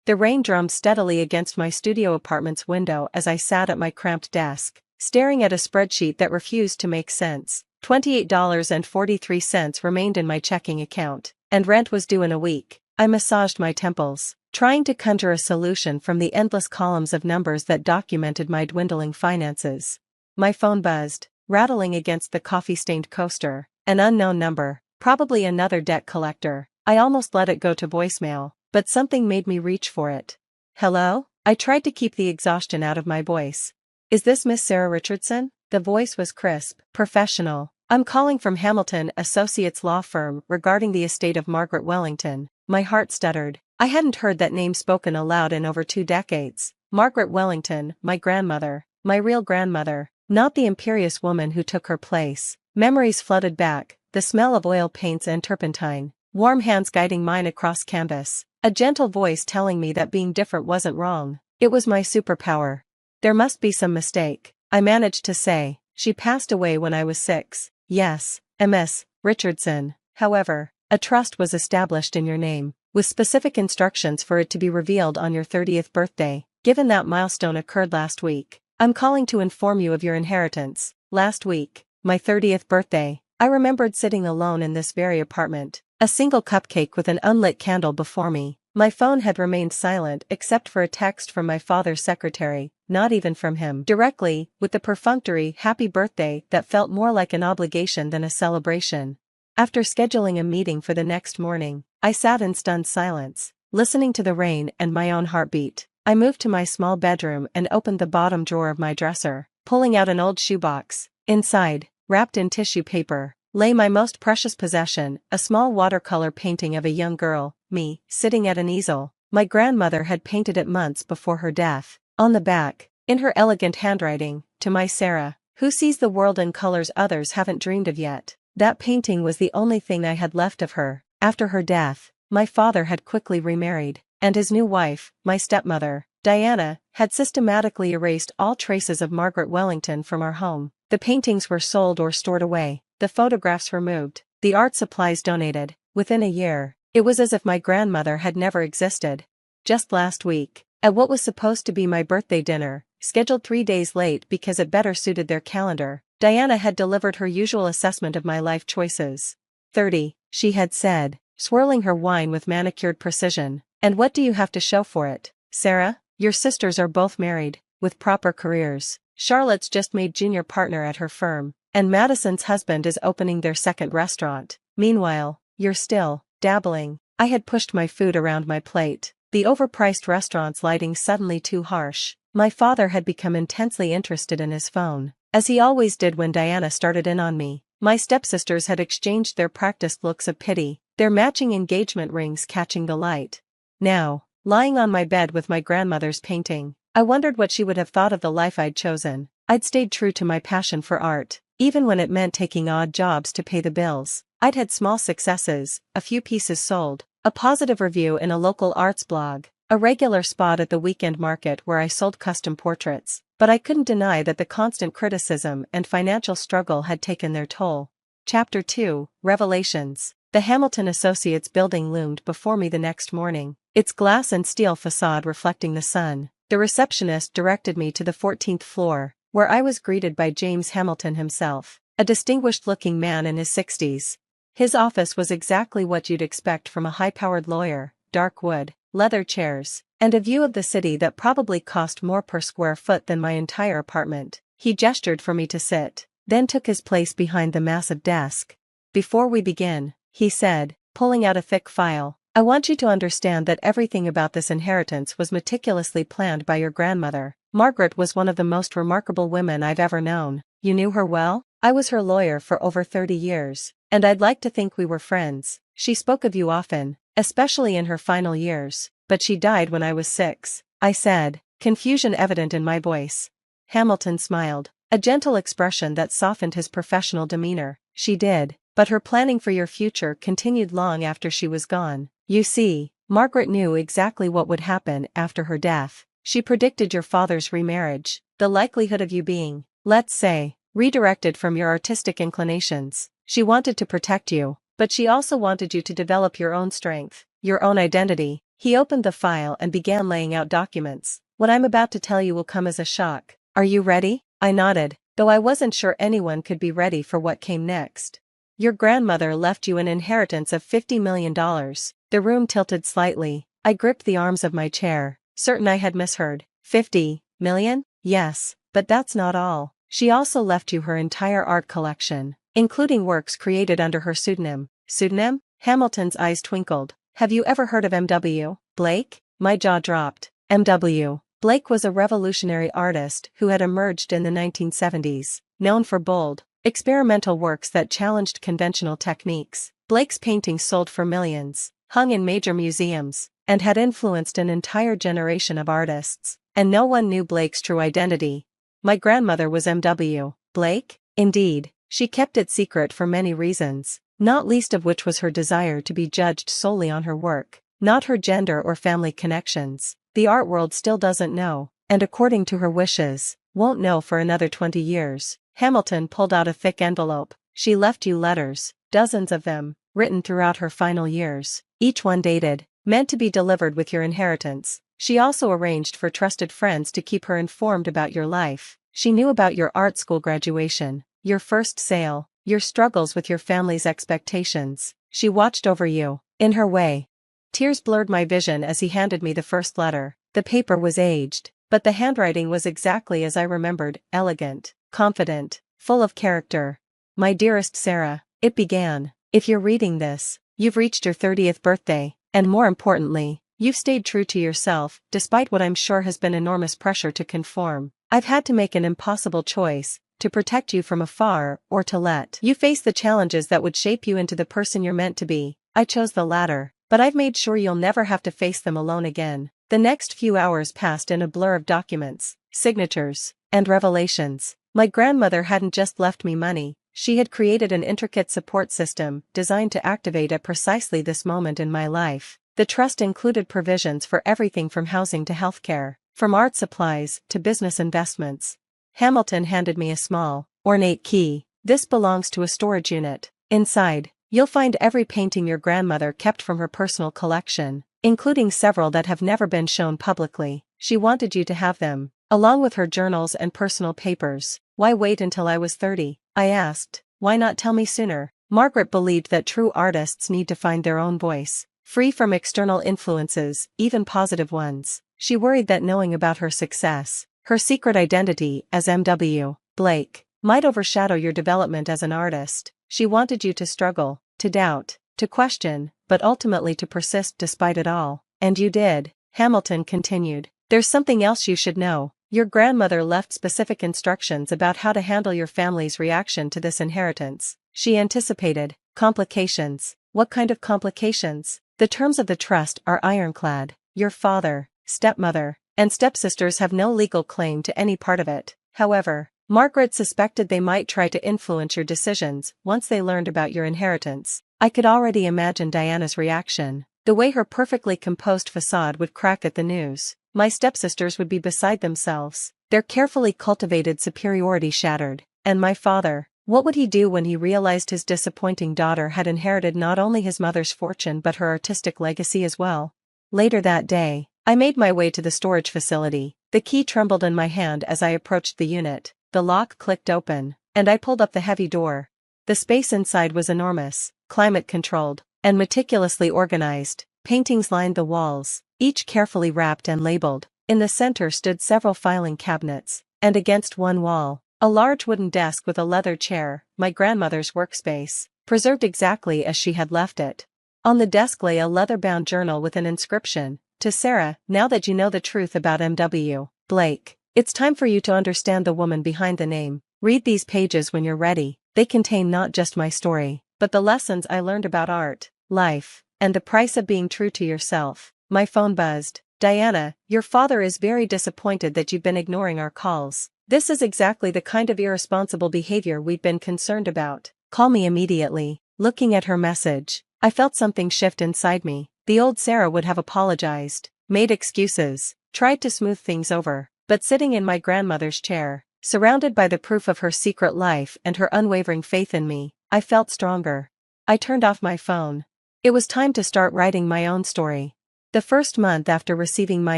The rain drummed steadily against my studio apartment's window as I sat at my cramped desk, staring at a spreadsheet that refused to make sense. $28.43 remained in my checking account, and rent was due in a week. I massaged my temples, trying to conjure a solution from the endless columns of numbers that documented my dwindling finances. My phone buzzed, rattling against the coffee-stained coaster. An unknown number, probably another debt collector. I almost let it go to voicemail, but something made me reach for it. Hello? I tried to keep the exhaustion out of my voice. Is this Miss Sarah Richardson? The voice was crisp, professional. I'm calling from Hamilton Associates law firm regarding the estate of Margaret Wellington. My heart stuttered. I hadn't heard that name spoken aloud in over 2 decades. Margaret Wellington, my grandmother, my real grandmother, not the imperious woman who took her place. Memories flooded back, the smell of oil paints and turpentine, warm hands guiding mine across canvas, a gentle voice telling me that being different wasn't wrong. It was my superpower. There must be some mistake, I managed to say. She passed away when I was 6. Yes, Miss Richardson. However, a trust was established in your name, with specific instructions for it to be revealed on your 30th birthday. Given that milestone occurred last week, I'm calling to inform you of your inheritance. Last week, my 30th birthday, I remembered sitting alone in this very apartment, a single cupcake with an unlit candle before me. My phone had remained silent except for a text from my father's secretary, not even from him directly, with the perfunctory happy birthday that felt more like an obligation than a celebration. After scheduling a meeting for the next morning, I sat in stunned silence, listening to the rain and my own heartbeat. I moved to my small bedroom and opened the bottom drawer of my dresser, pulling out an old shoebox. Inside, wrapped in tissue paper, lay my most precious possession, a small watercolor painting of a young girl, me, sitting at an easel. My grandmother had painted it months before her death. On the back, in her elegant handwriting, to my Sarah, who sees the world in colors others haven't dreamed of yet. That painting was the only thing I had left of her. After her death, my father had quickly remarried, and his new wife, my stepmother, Diana, had systematically erased all traces of Margaret Wellington from our home. The paintings were sold or stored away, the photographs removed, the art supplies donated. Within a year, it was as if my grandmother had never existed. Just last week, at what was supposed to be my birthday dinner, scheduled 3 days late because it better suited their calendar, Diana had delivered her usual assessment of my life choices. 30, she had said, swirling her wine with manicured precision. And what do you have to show for it, Sarah? Your sisters are both married, with proper careers. Charlotte's just made junior partner at her firm, and Madison's husband is opening their second restaurant. Meanwhile, you're still dabbling. I had pushed my food around my plate, the overpriced restaurant's lighting suddenly too harsh. My father had become intensely interested in his phone, as he always did when Diana started in on me. My stepsisters had exchanged their practiced looks of pity, their matching engagement rings catching the light. Now, lying on my bed with my grandmother's painting, I wondered what she would have thought of the life I'd chosen. I'd stayed true to my passion for art, even when it meant taking odd jobs to pay the bills. I'd had small successes, a few pieces sold, a positive review in a local arts blog, a regular spot at the weekend market where I sold custom portraits, but I couldn't deny that the constant criticism and financial struggle had taken their toll. Chapter 2, Revelations. The Hamilton Associates building loomed before me the next morning, its glass and steel facade reflecting the sun. The receptionist directed me to the 14th floor, where I was greeted by James Hamilton himself, a distinguished-looking man in his 60s. His office was exactly what you'd expect from a high-powered lawyer: dark wood, leather chairs, and a view of the city that probably cost more per square foot than my entire apartment. He gestured for me to sit, then took his place behind the massive desk. Before we begin, he said, pulling out a thick file, I want you to understand that everything about this inheritance was meticulously planned by your grandmother. Margaret was one of the most remarkable women I've ever known. You knew her well? I was her lawyer for over 30 years, and I'd like to think we were friends. She spoke of you often, especially in her final years, but she died when I was 6, I said, confusion evident in my voice. Hamilton smiled, a gentle expression that softened his professional demeanor. She did, but her planning for your future continued long after she was gone. You see, Margaret knew exactly what would happen after her death. She predicted your father's remarriage, the likelihood of you being, let's say, redirected from your artistic inclinations. She wanted to protect you, but she also wanted you to develop your own strength, your own identity. He opened the file and began laying out documents. What I'm about to tell you will come as a shock. Are you ready? I nodded, though I wasn't sure anyone could be ready for what came next. Your grandmother left you an inheritance of $50 million. The room tilted slightly. I gripped the arms of my chair, certain I had misheard. 50 million? Yes, but that's not all. She also left you her entire art collection, including works created under her pseudonym. Pseudonym? Hamilton's eyes twinkled. Have you ever heard of M.W. Blake? My jaw dropped. M.W. Blake was a revolutionary artist who had emerged in the 1970s, known for bold, experimental works that challenged conventional techniques. Blake's paintings sold for millions, hung in major museums, and had influenced an entire generation of artists, and no one knew Blake's true identity. My grandmother was M.W. Blake? Indeed, she kept it secret for many reasons, not least of which was her desire to be judged solely on her work, not her gender or family connections. The art world still doesn't know, and according to her wishes, won't know for another 20 years. Hamilton pulled out a thick envelope. She left you letters, dozens of them, written throughout her final years, each one dated, meant to be delivered with your inheritance. She also arranged for trusted friends to keep her informed about your life. She knew about your art school graduation, your first sale, your struggles with your family's expectations. She watched over you, in her way. Tears blurred my vision as he handed me the first letter. The paper was aged, but the handwriting was exactly as I remembered, elegant, confident, full of character. My dearest Sarah, it began. If you're reading this, you've reached your 30th birthday, and more importantly, you've stayed true to yourself, despite what I'm sure has been enormous pressure to conform. I've had to make an impossible choice, to protect you from afar or to let you face the challenges that would shape you into the person you're meant to be. I chose the latter, but I've made sure you'll never have to face them alone again. The next few hours passed in a blur of documents, signatures, and revelations. My grandmother hadn't just left me money, she had created an intricate support system designed to activate at precisely this moment in my life. The trust included provisions for everything from housing to healthcare, from art supplies to business investments. Hamilton handed me a small, ornate key. This belongs to a storage unit. Inside, you'll find every painting your grandmother kept from her personal collection, including several that have never been shown publicly. She wanted you to have them, along with her journals and personal papers. Why wait until I was 30? I asked. Why not tell me sooner? Margaret believed that true artists need to find their own voice, free from external influences, even positive ones. She worried that knowing about her success, her secret identity as M.W. Blake, might overshadow your development as an artist. She wanted you to struggle, to doubt, to question, but ultimately to persist despite it all. And you did. Hamilton continued. There's something else you should know. Your grandmother left specific instructions about how to handle your family's reaction to this inheritance. She anticipated complications. What kind of complications? The terms of the trust are ironclad. Your father, stepmother, and stepsisters have no legal claim to any part of it. However, Margaret suspected they might try to influence your decisions once they learned about your inheritance. I could already imagine Diana's reaction. The way her perfectly composed facade would crack at the news. My stepsisters would be beside themselves, their carefully cultivated superiority shattered. And my father, what would he do when he realized his disappointing daughter had inherited not only his mother's fortune but her artistic legacy as well? Later that day, I made my way to the storage facility. The key trembled in my hand as I approached the unit. The lock clicked open, and I pulled up the heavy door. The space inside was enormous, climate-controlled, and meticulously organized. Paintings lined the walls, each carefully wrapped and labeled. In the center stood several filing cabinets, and against one wall, a large wooden desk with a leather chair, my grandmother's workspace, preserved exactly as she had left it. On the desk lay a leather-bound journal with an inscription. To Sarah, now that you know the truth about M.W. Blake, it's time for you to understand the woman behind the name. Read these pages when you're ready. They contain not just my story, but the lessons I learned about art, life, and the price of being true to yourself. My phone buzzed. Diana, your father is very disappointed that you've been ignoring our calls. This is exactly the kind of irresponsible behavior we've been concerned about. Call me immediately. Looking at her message, I felt something shift inside me. The old Sarah would have apologized, made excuses, tried to smooth things over, but sitting in my grandmother's chair, surrounded by the proof of her secret life and her unwavering faith in me, I felt stronger. I turned off my phone. It was time to start writing my own story. The first month after receiving my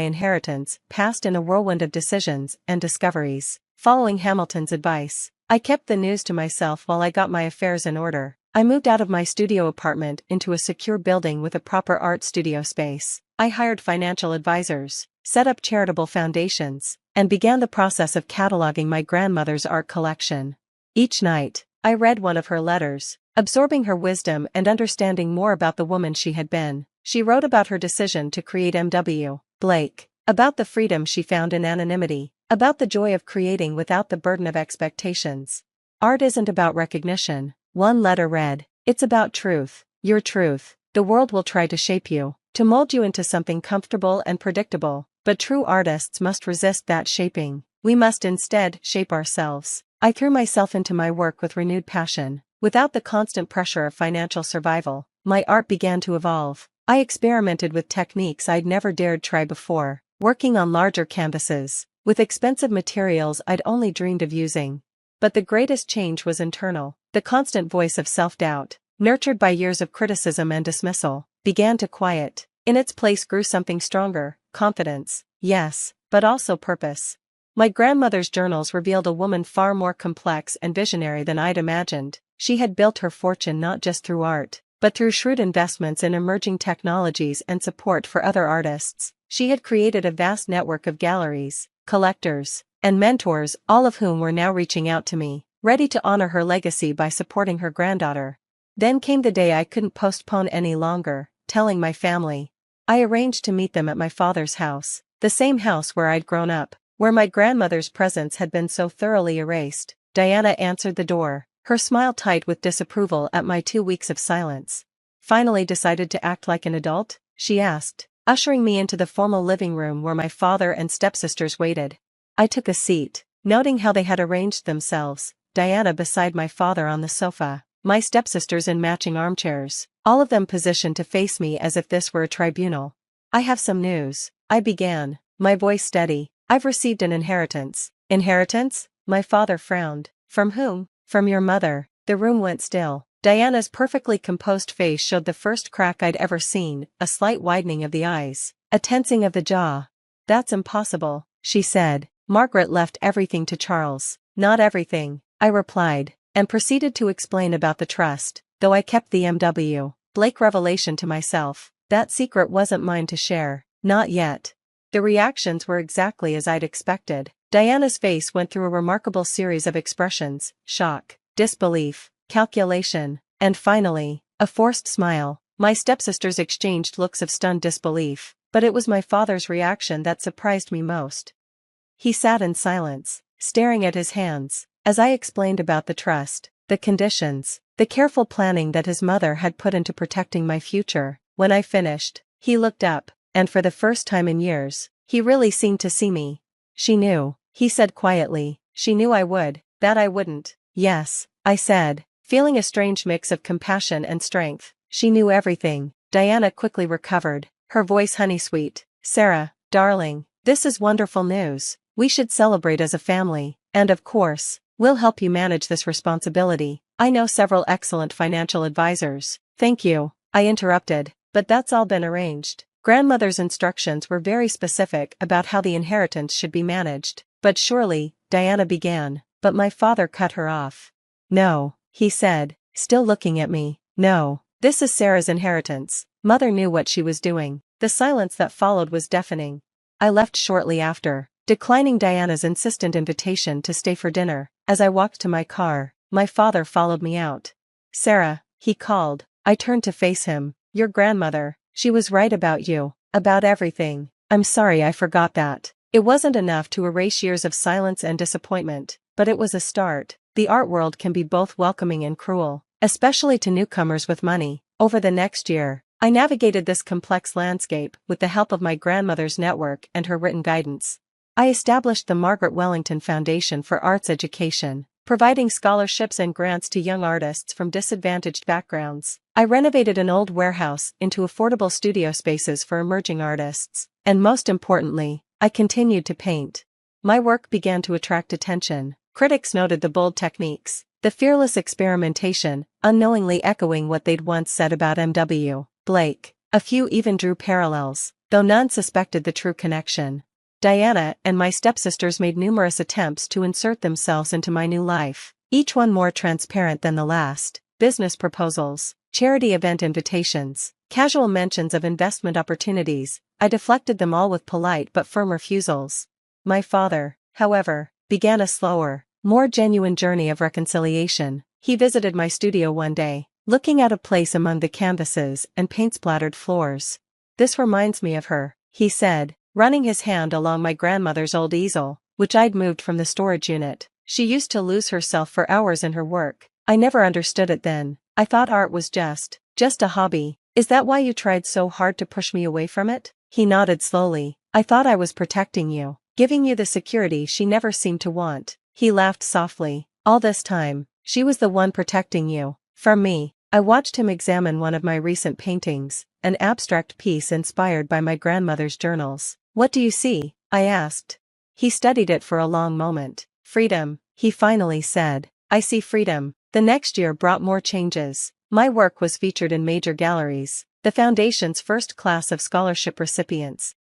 inheritance passed in a whirlwind of decisions and discoveries. Following Hamilton's advice, I kept the news to myself while I got my affairs in order. I moved out of my studio apartment into a secure building with a proper art studio space. I hired financial advisors, set up charitable foundations, and began the process of cataloging my grandmother's art collection. Each night, I read one of her letters, absorbing her wisdom and understanding more about the woman she had been. She wrote about her decision to create M.W. Blake, about the freedom she found in anonymity, about the joy of creating without the burden of expectations. Art isn't about recognition, one letter read. It's about truth, your truth. The world will try to shape you, to mold you into something comfortable and predictable, but true artists must resist that shaping. We must instead shape ourselves. I threw myself into my work with renewed passion. Without the constant pressure of financial survival, my art began to evolve. I experimented with techniques I'd never dared try before, working on larger canvases, with expensive materials I'd only dreamed of using. But the greatest change was internal. The constant voice of self-doubt, nurtured by years of criticism and dismissal, began to quiet. In its place grew something stronger, confidence, yes, but also purpose. My grandmother's journals revealed a woman far more complex and visionary than I'd imagined. She had built her fortune not just through art, but through shrewd investments in emerging technologies and support for other artists. She had created a vast network of galleries, collectors, and mentors, all of whom were now reaching out to me, ready to honor her legacy by supporting her granddaughter. Then came the day I couldn't postpone any longer, telling my family. I arranged to meet them at my father's house, the same house where I'd grown up, where my grandmother's presence had been so thoroughly erased. Diana answered the door, her smile tight with disapproval at my 2 weeks of silence. Finally decided to act like an adult? She asked, ushering me into the formal living room where my father and stepsisters waited. I took a seat, noting how they had arranged themselves, Diana beside my father on the sofa, my stepsisters in matching armchairs, all of them positioned to face me as if this were a tribunal. I have some news, I began, my voice steady. I've received an inheritance. Inheritance? My father frowned. From whom? From your mother. The room went still. Diana's perfectly composed face showed the first crack I'd ever seen, a slight widening of the eyes, a tensing of the jaw. That's impossible, she said. Margaret left everything to Charles. Not everything, I replied, and proceeded to explain about the trust, though I kept the M.W. Blake revelation to myself. That secret wasn't mine to share, not yet. The reactions were exactly as I'd expected. Diana's face went through a remarkable series of expressions: shock, disbelief, calculation, and finally, a forced smile. My stepsisters exchanged looks of stunned disbelief, but it was my father's reaction that surprised me most. He sat in silence, staring at his hands, as I explained about the trust, the conditions, the careful planning that his mother had put into protecting my future. When I finished, he looked up, and for the first time in years, he really seemed to see me. She knew, he said quietly, she knew I would, that I wouldn't. Yes, I said, feeling a strange mix of compassion and strength. She knew everything. Diana quickly recovered, her voice honey-sweet. Sarah, darling, this is wonderful news. We should celebrate as a family, and of course, we'll help you manage this responsibility. I know several excellent financial advisors. Thank you, I interrupted, but that's all been arranged. Grandmother's instructions were very specific about how the inheritance should be managed. But surely, Diana began, but my father cut her off. No, he said, still looking at me. No, this is Sarah's inheritance. Mother knew what she was doing. The silence that followed was deafening. I left shortly after, declining Diana's insistent invitation to stay for dinner. As I walked to my car, my father followed me out. Sarah, he called. I turned to face him. Your grandmother, she was right about you, about everything. I'm sorry I forgot that. It wasn't enough to erase years of silence and disappointment, but it was a start. The art world can be both welcoming and cruel, especially to newcomers with money. Over the next year, I navigated this complex landscape with the help of my grandmother's network and her written guidance. I established the Margaret Wellington Foundation for Arts Education, providing scholarships and grants to young artists from disadvantaged backgrounds. I renovated an old warehouse into affordable studio spaces for emerging artists, and most importantly, I continued to paint. My work began to attract attention. Critics noted the bold techniques, the fearless experimentation, unknowingly echoing what they'd once said about M.W. Blake. A few even drew parallels, though none suspected the true connection. Diana and my stepsisters made numerous attempts to insert themselves into my new life, each one more transparent than the last: business proposals, charity event invitations, casual mentions of investment opportunities. I deflected them all with polite but firm refusals. My father, however, began a slower, more genuine journey of reconciliation. He visited my studio one day, looking out of place among the canvases and paint-splattered floors. "This reminds me of her," he said, running his hand along my grandmother's old easel, which I'd moved from the storage unit. "She used to lose herself for hours in her work. I never understood it then. I thought art was just a hobby." "Is that why you tried so hard to push me away from it?" He nodded slowly. "I thought I was protecting you, giving you the security she never seemed to want." He laughed softly. "All this time, she was the one protecting you from me." I watched him examine one of my recent paintings, an abstract piece inspired by my grandmother's journals. "What do you see?" I asked. He studied it for a long moment. "Freedom," he finally said. "I see freedom." The next year brought more changes. My work was featured in major galleries, the Foundation's first class of scholarship recipients,